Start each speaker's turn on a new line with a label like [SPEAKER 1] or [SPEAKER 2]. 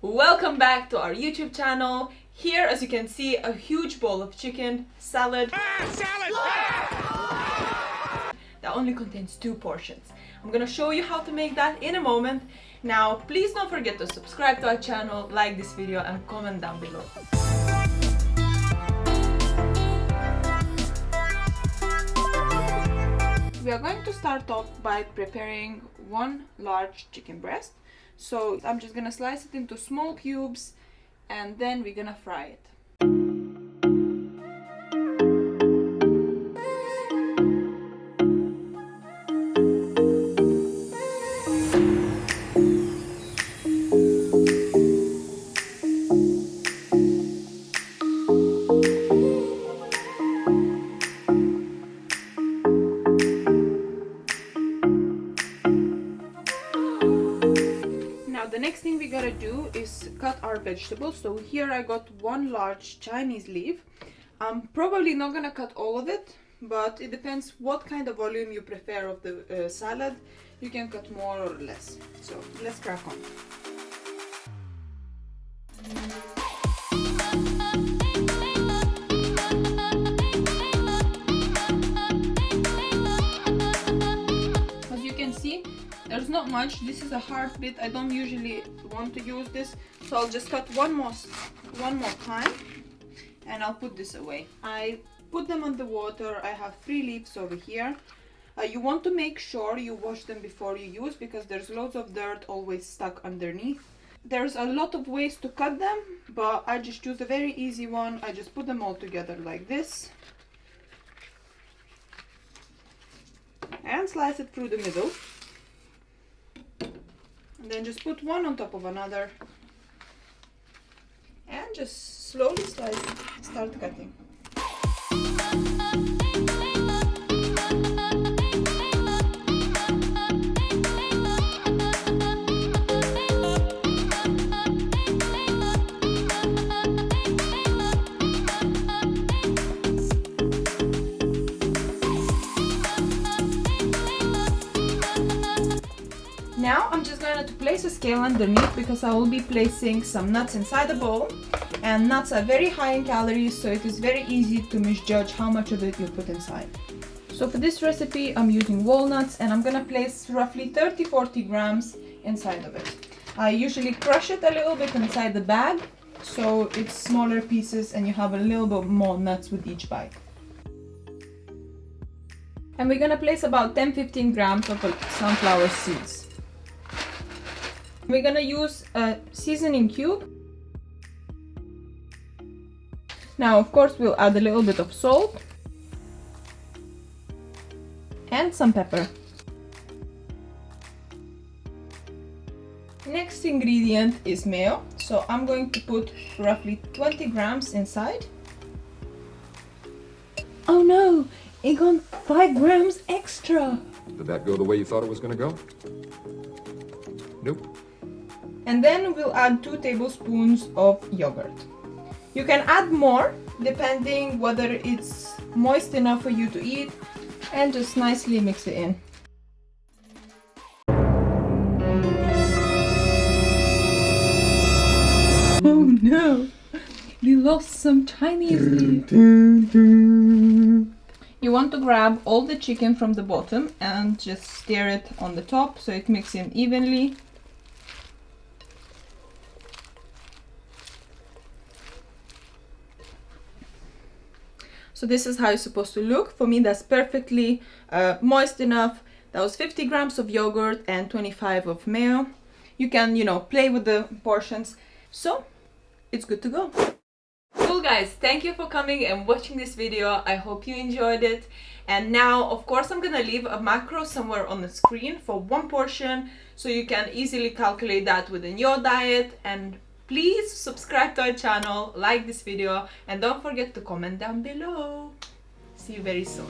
[SPEAKER 1] Welcome back to our YouTube channel. Here, as you can see, a huge bowl of chicken salad. That only contains 2 portions. I'm gonna show you how to make that in a moment. Now, please don't forget to subscribe to our channel, like this video, and comment down below. We are going to start off by preparing 1 large chicken breast. So I'm just gonna slice it into small cubes and then we're gonna fry it. The next thing we gotta do is cut our vegetables. So here I got 1 large Chinese leaf. I'm probably not gonna cut all of it, but it depends what kind of volume you prefer of the salad. You can cut more or less. So let's crack on. As you can see, there's not much. This is a hard bit. I don't usually want to use this, so I'll just cut one more time and I'll put this away. I put them on the water. I have 3 leaves over here. You want to make sure you wash them before you use, because there's loads of dirt always stuck underneath. There's a lot of ways to cut them, but I just choose a very easy one. I just put them all together like this and slice it through the middle. And then just put one on top of another and just slowly start cutting. Now I'm just going to place a scale underneath, because I will be placing some nuts inside the bowl, and nuts are very high in calories, so it is very easy to misjudge how much of it you put inside. So for this recipe I'm using walnuts, and I'm going to place roughly 30-40 grams inside of it. I usually crush it a little bit inside the bag, so it's smaller pieces and you have a little bit more nuts with each bite. And we're going to place about 10-15 grams of sunflower seeds. We're gonna use a seasoning cube. Now, of course, we'll add a little bit of salt and some pepper. Next ingredient is mayo. So I'm going to put roughly 20 grams inside. Oh no, it got 5 grams extra.
[SPEAKER 2] Did that go the way you thought it was gonna go? Nope.
[SPEAKER 1] And then we'll add 2 tablespoons of yogurt. You can add more depending whether it's moist enough for you to eat, and just nicely mix it in. Oh no, we lost some Chinese leaf. You want to grab all the chicken from the bottom and just stir it on the top so it mixes in evenly. So this is how it's supposed to look. For me, that's perfectly moist enough. That was 50 grams of yogurt and 25 of mayo. You can, play with the portions. So it's good to go. Cool guys, thank you for coming and watching this video. I hope you enjoyed it. And now, of course, I'm gonna leave a macro somewhere on the screen for 1 portion, so you can easily calculate that within your diet. And please subscribe to our channel, like this video, and don't forget to comment down below. See you very soon.